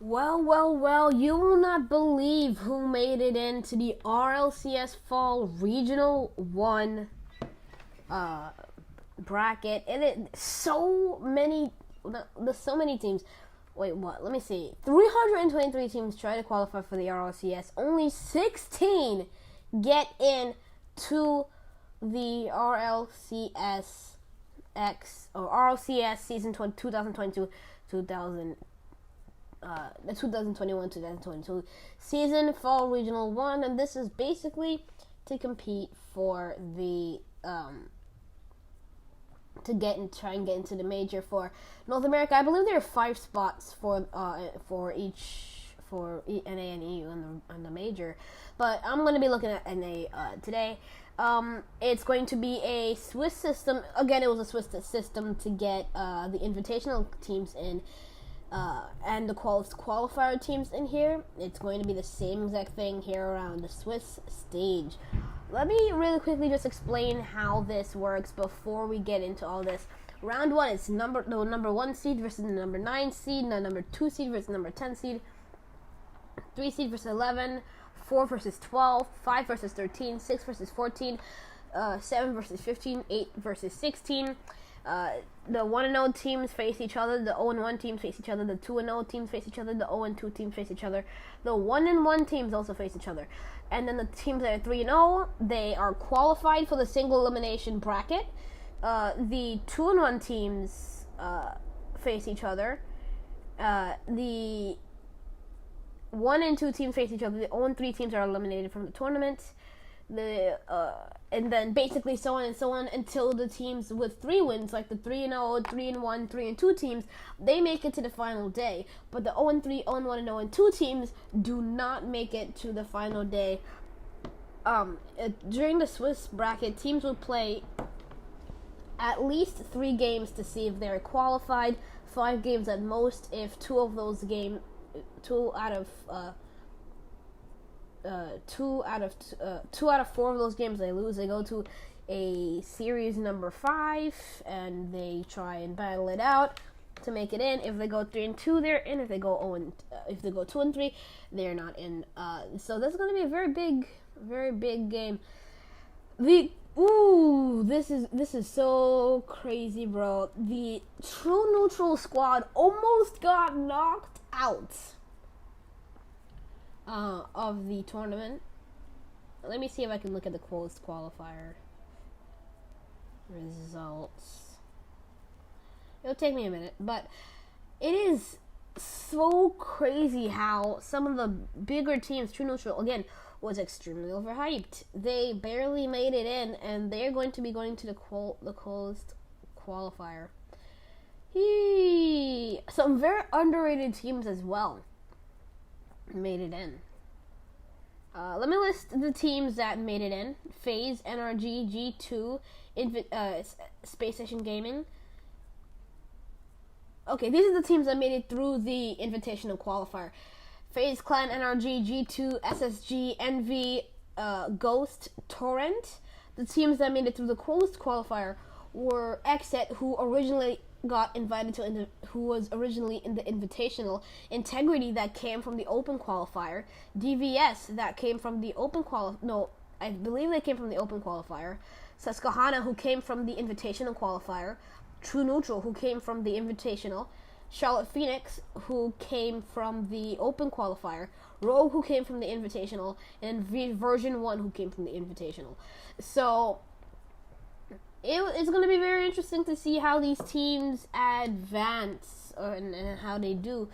Well, you will not believe who made it into the RLCS Fall Regional 1 uh, bracket. There's so many teams. Wait, what? Let me see. 323 teams try to qualify for the RLCS. Only 16 get in to the RLCS or RLCS season 2022 the 2021-2022 season fall regional 1, and this is basically to compete for the try and get into the major for North America. I believe there are 5 spots for NA and EU and the major, but I'm going to be looking at NA today. It's going to be a Swiss system. Again, it was a Swiss system to get the invitational teams in and the qualifier teams in here. It's going to be the same exact thing here around the Swiss stage. Let me really quickly just explain how this works before we get into all this. Round 1 is the number 1 seed versus the number 9 seed, the number 2 seed versus the number 10 seed, 3 seed versus 11, 4 versus 12, 5 versus 13, 6 versus 14, 7 versus 15, 8 versus 16. The 1-0 teams face each other, the 0-1 teams face each other, the 2-0 teams face each other, the 0-2 teams face each other, the 1-1 teams also face each other. And then the teams that are 3-0, they are qualified for the single elimination bracket. The 2-1 teams face each other. The 1-2 teams face each other. The 0-3 teams are eliminated from the tournament. And then basically so on and so on until the teams with 3 wins, like the 3-0, 3-1, 3-2 teams, they make it to the final day. But the 0-3, 0-1, and 0-2 teams do not make it to the final day. During the Swiss bracket, teams would play at least 3 games to see if they're qualified. 5 games at most. If 2 out of 4 of those games they lose, they go to a series number 5 and they try and battle it out to make it in. If they go 3-2, they're in. If they go 2-3, they're not in. So that's going to be a very big game. This is so crazy, bro. The true neutral squad almost got knocked out of the tournament. Let me see if I can look at the closed qualifier results. It'll take me a minute, but it is so crazy how some of the bigger teams, True Neutral, again, was extremely overhyped. They barely made it in, and they're going to be going to the closed qualifier. Some very underrated teams as well made it in. Let me list the teams that made it in. FaZe, NRG, G2, Space Station Gaming. Okay, these are the teams that made it through the Invitational Qualifier. FaZe, Clan, NRG, G2, SSG, Envy, Ghost, Torrent. The teams that made it through the closed qualifier were Exet, who originally got invited to who was originally in the Invitational, Integrity, that came from the open qualifier, DVS, that came from the open I believe they came from the open qualifier, Susquehanna, who came from the Invitational qualifier, True Neutral, who came from the Invitational, Charlotte Phoenix, who came from the open qualifier, Rogue, who came from the Invitational, and version 1, who came from the Invitational. So it's going to be very interesting to see how these teams advance and how they do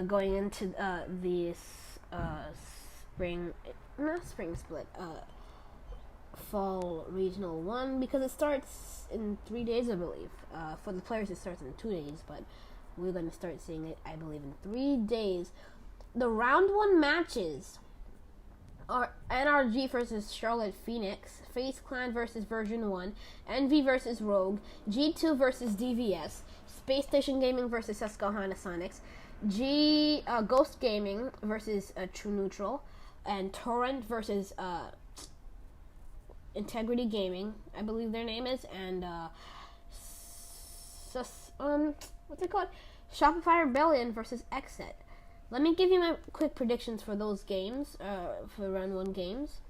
going into this fall regional 1, because it starts in 3 days, I believe. For the players, it starts in 2 days, but we're going to start seeing it, I believe, in 3 days. The round 1 matches are NRG versus Charlotte Phoenix, FaZe Clan versus version 1, Envy versus Rogue, G2 versus DVS, Space Station Gaming versus Susquehanna Sonics, Ghost Gaming versus True Neutral, and Torrent versus Integrity Gaming, I believe their name is, and what's it called? Shopify Rebellion versus Exet. Let me give you my quick predictions for those games, for round 1 games.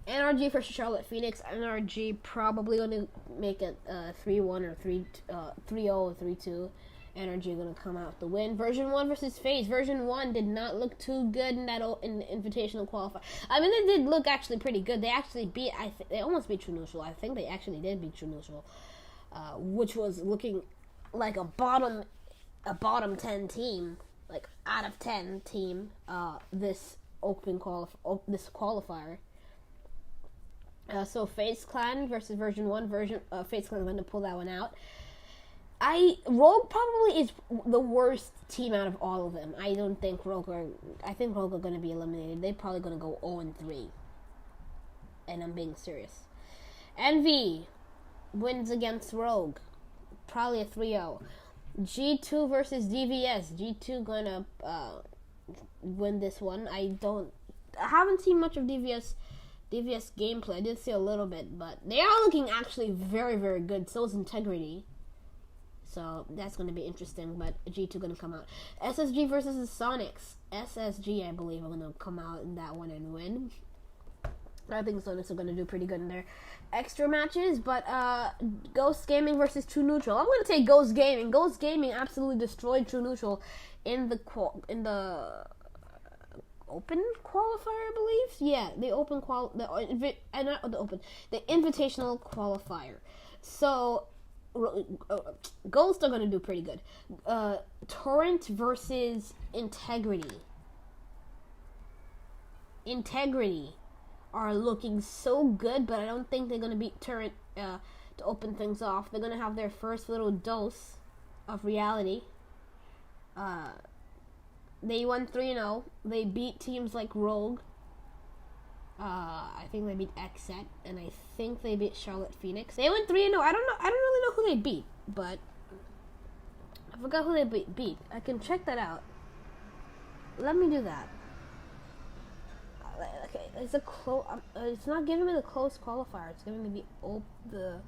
NRG versus Charlotte Phoenix. NRG probably going to make it 3-1 or 3-0 or 3-2. NRG going to come out with the win. Version 1 versus FaZe. Version 1 did not look too good in that in the Invitational qualifier. I mean, they did look actually pretty good. They actually beat, they almost beat True Neutral. I think they actually did beat True Neutral, which was looking like a bottom 10 team, like out of 10 team, this this qualifier. So FaZe Clan versus Version 1. FaZe Clan going to pull that one out. Rogue probably is the worst team out of all of them. I think Rogue are going to be eliminated. They're probably going to go 0-3. And I'm being serious. Envy wins against Rogue. Probably a 3-0. G2 versus DVS. G2 going to win this one. I haven't seen much of DVS gameplay. I did see a little bit, but they are looking actually very, very good. So is Integrity. So that's going to be interesting, but G2 going to come out. SSG versus the Sonics. SSG, I believe, are going to come out in that one and win. I think Sonics are going to do pretty good in their extra matches, but Ghost Gaming versus True Neutral. I'm going to take Ghost Gaming. Ghost Gaming absolutely destroyed True Neutral in the open qualifier, I believe. Yeah, the the invitational qualifier. So Ghost are going to do pretty good. Torrent versus Integrity. Integrity are looking so good, but I don't think they're going to beat Torrent to open things off. They're going to have their first little dose of reality. They won 3-0. They beat teams like Rogue. I think they beat XSET, and I think they beat Charlotte Phoenix. They went 3-0. I don't really know who they beat, but I forgot who they beat. I can check that out. Let me do that. Okay, it's it's not giving me the close qualifier. It's giving me the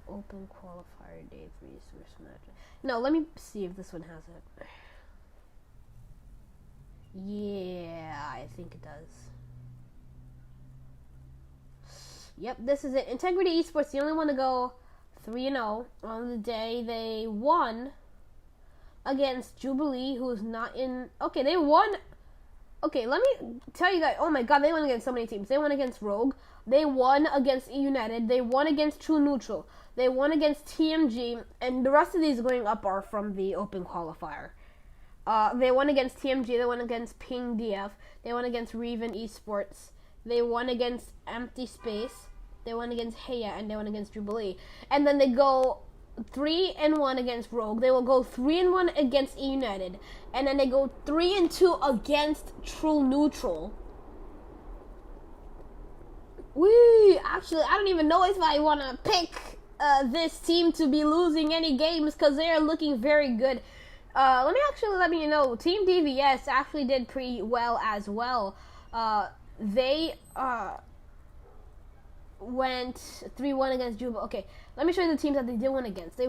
open qualifier day 3 source match. No, let me see if this one has it. Yeah, I think it does. Yep, this is it. Integrity Esports, the only one to go 3-0 on the day. They won against Jubilee, who is not in. Okay, they won. Okay, let me tell you guys. Oh my god, they won against so many teams. They won against Rogue. They won against E United. They won against True Neutral. They won against TMG. And the rest of these going up are from the open qualifier. They won against TMG. They won against Ping DF. They won against Reven Esports. They won against Empty Space. They won against Heya, and they won against Jubilee. And then they go 3-1 against Rogue. They will go 3-1 against E United, and then they go 3-2 against True Neutral. Actually, I don't even know if I want to pick this team to be losing any games because they are looking very good. Let me know. Team DVS actually did pretty well as well. They went 3-1 against Juba. Okay, let me show you the teams that they did win against. They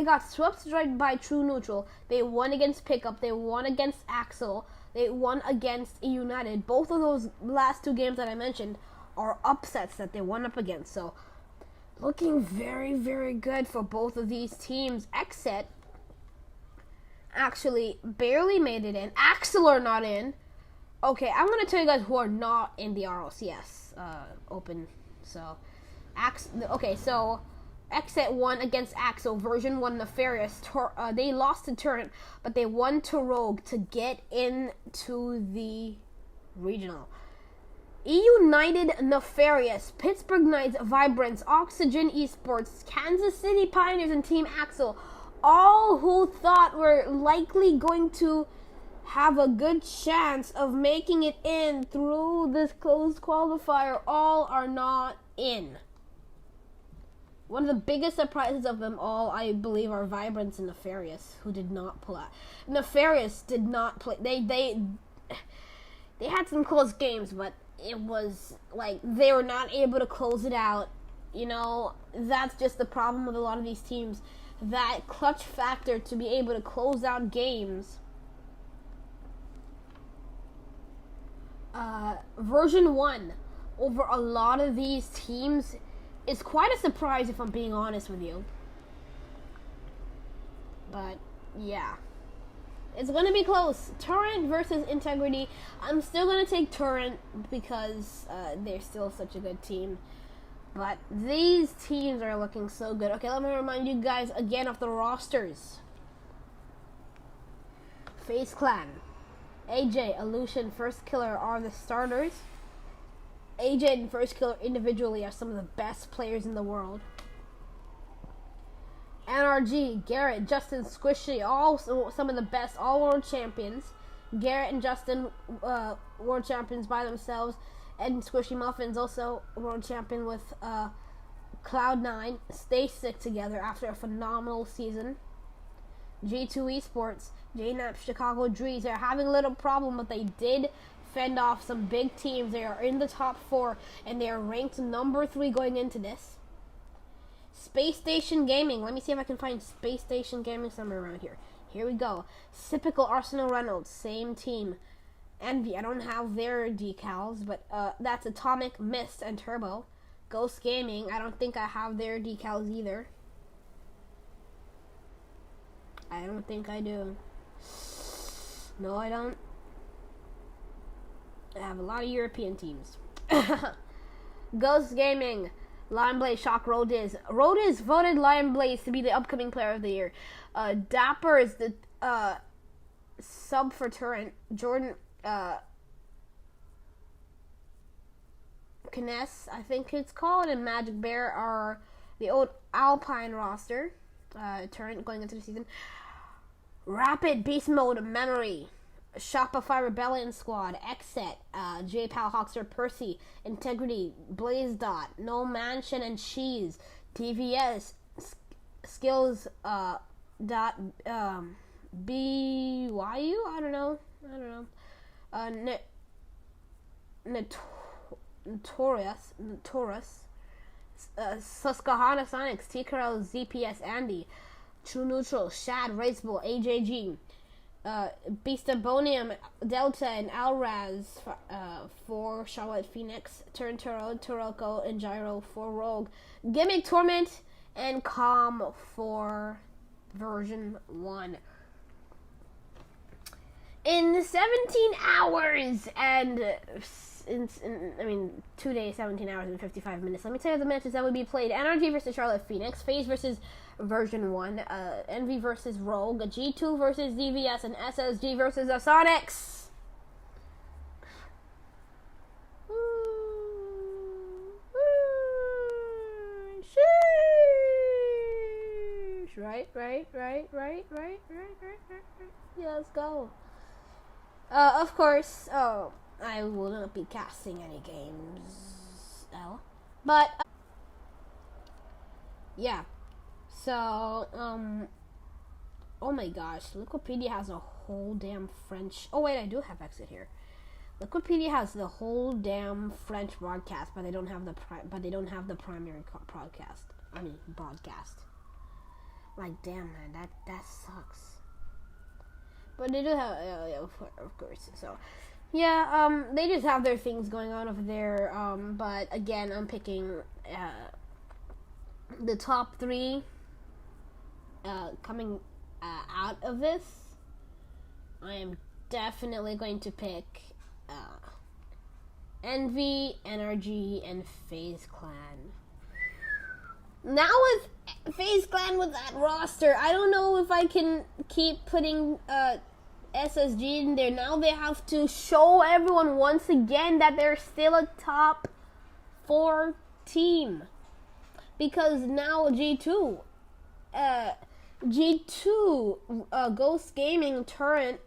got swept right by True Neutral. They won against Pickup. They won against Axel. They won against E United. Both of those last 2 games that I mentioned are upsets that they won up against. So, looking very, very good for both of these teams. XSET actually barely made it in. Axel are not in. Okay, I'm going to tell you guys who are not in the RLCS open. So, so XSET won against Axel. Version 1 Nefarious. They lost to Torrent, but they won to Rogue to get into the regional. E United Nefarious, Pittsburgh Knights, Vibrance, Oxygen Esports, Kansas City Pioneers, and Team Axel, all who thought were likely going to have a good chance of making it in through this closed qualifier, all are not in. One of the biggest surprises of them all, I believe, are Vibrance and Nefarious, who did not pull out. Nefarious did not play. They had some close games, but it was like they were not able to close it out. You know, that's just the problem with a lot of these teams. That clutch factor to be able to close out games version 1 over a lot of these teams is quite a surprise, if I'm being honest with you. But yeah, it's gonna be close. Torrent versus Integrity. I'm still gonna take Torrent because they're still such a good team. But these teams are looking so good. Okay, let me remind you guys again of the rosters. FaZe Clan, AJ, Illusion, First Killer are the starters. AJ and First Killer individually are some of the best players in the world. NRG, Garrett, Justin, Squishy, all some of the best all-world champions. Garrett and Justin, world champions by themselves. And Squishy Muffins, also world champion with Cloud9. Stay sick together after a phenomenal season. G2 Esports, JNAP, Chicago Drees. They're having a little problem, but they did fend off some big teams. They are in the top 4, and they are ranked number 3 going into this. Space Station Gaming. Let me see if I can find Space Station Gaming somewhere around here. Here we go. Typical Arsenal Reynolds, same team. Envy, I don't have their decals, but that's Atomic, Mist, and Turbo. Ghost Gaming, I don't think I have their decals either. I don't think I do. No, I don't. I have a lot of European teams. Ghost Gaming, Lion Blaze, Shock, Rodiz. Rodiz voted Lion Blaze to be the upcoming player of the year. Dapper is the sub for Torrent. Jordan, Kness, I think it's called, and Magic Bear are the old Alpine roster. Torrent going into the season. Rapid Beast Mode, Memory, Shopify Rebellion Squad, Xset, J-Pal, Hawkster, Percy, Integrity, Blaze Dot, No Mansion and Cheese, TVS, Skills, dot, BYU, I don't know, Notorious, Susquehanna Sonics, TKRL, ZPS, Andy, True Neutral, Shad, Racebull, AJG, Beastabonium, Delta, and Alraz for Charlotte Phoenix, Turnturo, Toroko, and Gyro for Rogue, Gimmick, Torment, and Calm for version 1. In 17 hours and 2 days, 17 hours and 55 minutes. Let me tell you the matches that would be played. NRG versus Charlotte Phoenix, FaZe versus version 1, Envy versus Rogue, G2 versus DVS, and SSG versus the Sonics. Right. Yeah, let's go. Of course, I will not be casting any games, but, yeah, so, oh my gosh, Wikipedia has a whole damn French, oh wait, I do have exit here. Wikipedia has the whole damn French broadcast, but they don't have the primary broadcast. Like, damn, man, that sucks. But they do have, of course, so, yeah, they just have their things going on over there, but again, I'm picking, the top 3, coming, out of this. I am definitely going to pick, Envy, NRG, and FaZe Clan. Now with FaZe Clan with that roster, I don't know if I can keep putting SSG in there. Now they have to show everyone once again that they're still a top 4 team. Because now G2, Ghost Gaming, Torrent,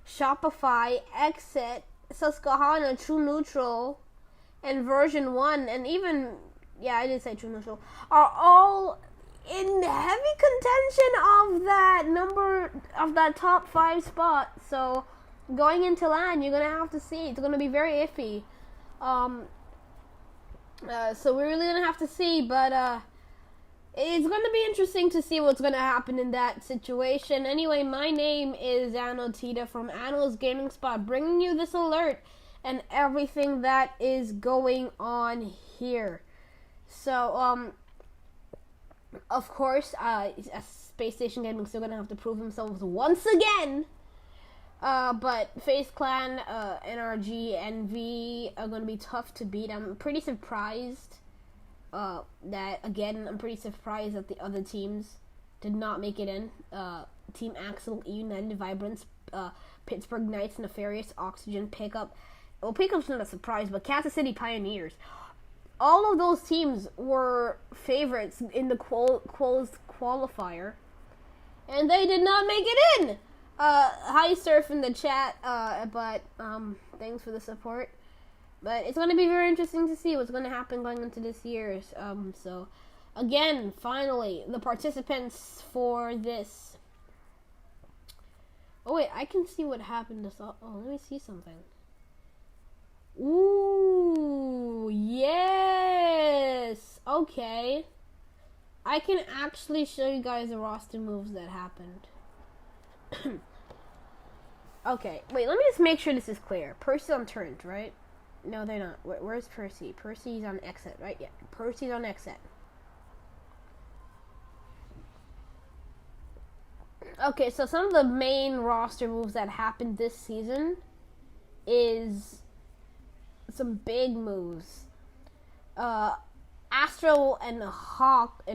Shopify, Exit, Susquehanna, True Neutral, and version 1, and even, yeah, I did say True Neutral, are all in heavy contention of that top 5 spot. So going into LAN, you're gonna have to see. It's gonna be very iffy. So we're really gonna have to see, but it's gonna be interesting to see what's gonna happen in that situation. Anyway, my name is Anno Tita from Anno's Gaming Spot, bringing you this alert and everything that is going on here. So, of course, Space Station Gaming still gonna have to prove themselves once again. But FaZe Clan, NRG, NV are gonna be tough to beat. I'm pretty surprised that the other teams did not make it in. Team Axel, United, Vibrance, Pittsburgh Knights, Nefarious, Oxygen, Pickup. Well, Pickup's not a surprise, but Kansas City Pioneers. All of those teams were favorites in the closed qualifier, and they did not make it in. Hi Surf in the chat, but thanks for the support. But it's going to be very interesting to see what's going to happen going into this year. So, again, finally, the participants for this. Oh wait, I can see what happened. Let me see something. Ooh, yes. Okay. I can actually show you guys the roster moves that happened. Okay, wait, let me just make sure this is clear. Percy's on turret, right? No, they're not. Where's Percy? Percy's on exit, right? Yeah, Percy's on exit. Okay, so some of the main roster moves that happened this season is some big moves. Astro and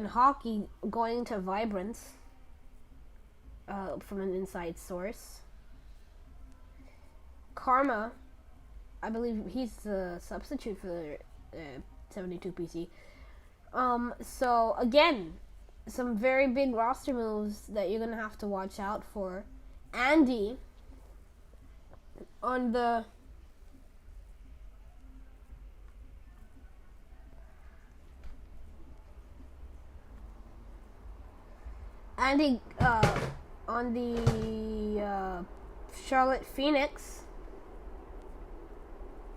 Hockey going to Vibrance from an inside source. Karma, I believe he's the substitute for 72 PC. So again, some very big roster moves that you're gonna have to watch out for. Andy on the Charlotte Phoenix.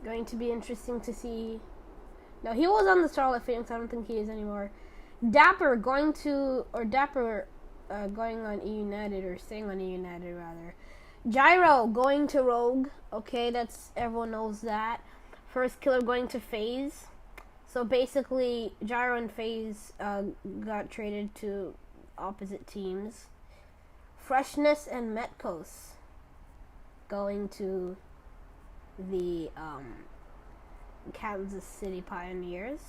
Going to be interesting to see. No, he was on the Charlotte Phoenix. I don't think he is anymore. Dapper going on E United, or staying on E United rather. Gyro going to Rogue. Okay, that's, everyone knows that. First Killer going to FaZe. So basically, Gyro and FaZe got traded to opposite teams. Freshness and Metkos going to the Kansas City Pioneers.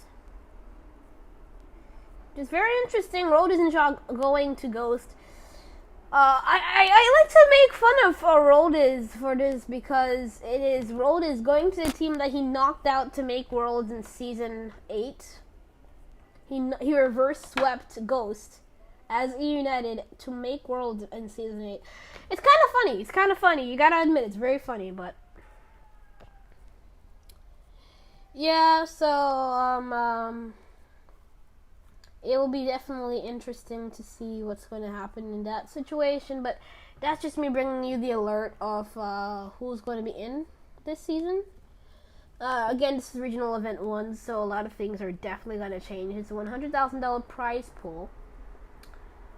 Just very interesting. Road is in shock going to Ghost. I like to make fun of Road for this, because Road is going to the team that he knocked out to make Worlds in Season 8. He reverse swept Ghost as E United to make Worlds in Season 8. It's kind of funny. You gotta admit, it's very funny, but yeah, so it will be definitely interesting to see what's going to happen in that situation, but that's just me bringing you the alert of who's going to be in this season. Again, this is Regional Event 1, so a lot of things are definitely going to change. It's a $100,000 prize pool,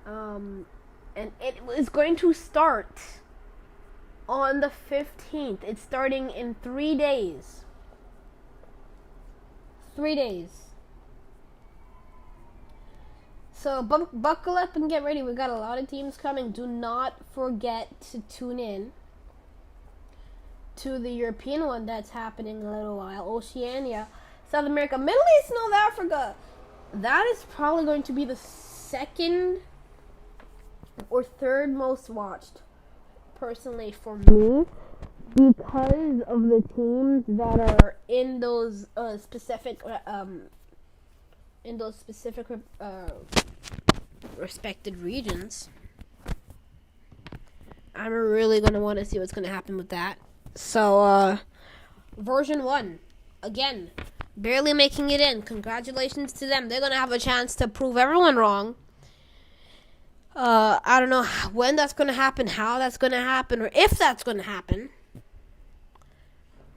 and it is going to start on the 15th. It's starting in 3 days. 3 days. So buckle up and get ready. We got a lot of teams coming. Do not forget to tune in to the European one that's happening in a little while. Oceania, South America, Middle East, North Africa. That is probably going to be the second or third most watched, personally, for me, because of the teams that are in those specific respected regions. I'm really going to want to see what's going to happen with that. So, version 1, again, barely making it in. Congratulations to them. They're going to have a chance to prove everyone wrong. I don't know when that's going to happen, how that's going to happen, or if that's going to happen.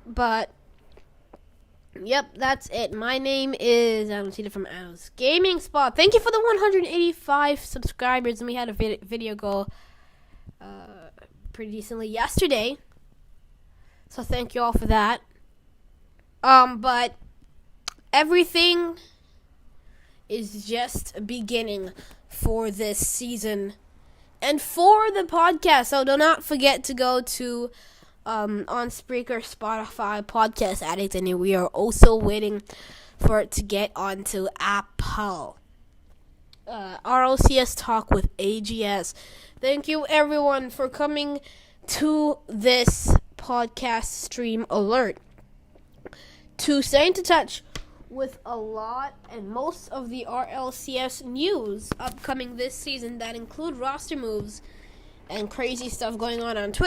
But yep, that's it. My name is Adam Cedar from Adam's Gaming Spot. Thank you for the 185 subscribers, and we had a video go pretty decently yesterday. So thank you all for that. But everything is just beginning for this season and for the podcast. So do not forget to go to on Spreaker, Spotify, Podcast Addict, and we are also waiting for it to get onto Apple. RLCS Talk with AGS. Thank you everyone for coming to this podcast stream alert. To stay in touch with a lot and most of the RLCS news upcoming this season that include roster moves and crazy stuff going on Twitter.